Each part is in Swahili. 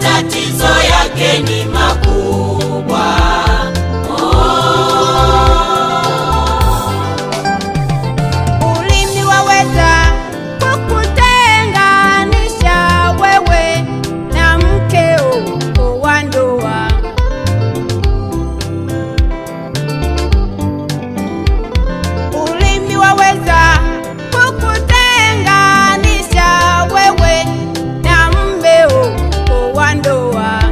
matatizo yake ni makubwa. Ulimi waweza kukutenganisha wewe na mkeo wa ndoa. Ulimi waweza kukutenganisha wewe na mmeo wa ndoa.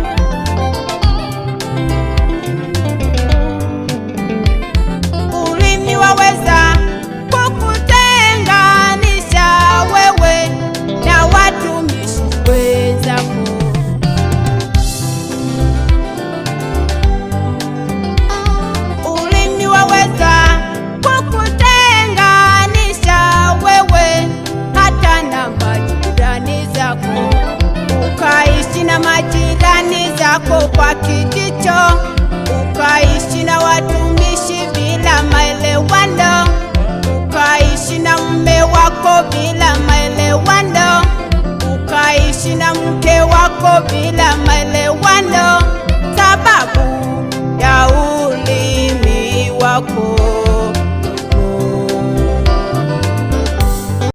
Ulimi waweza kukutenganisha wewe na watumishi wenzako. Ulimi waweza kukutenganisha wewe hata na majirani zako. Ukaishi na majirani zako kwa kijicho, ukaishi na watumishi bila maelewano, ukaishi na mume wako bila maelewano, ukaishi na mke wako bila maelewano, sababu ya ulimi wako.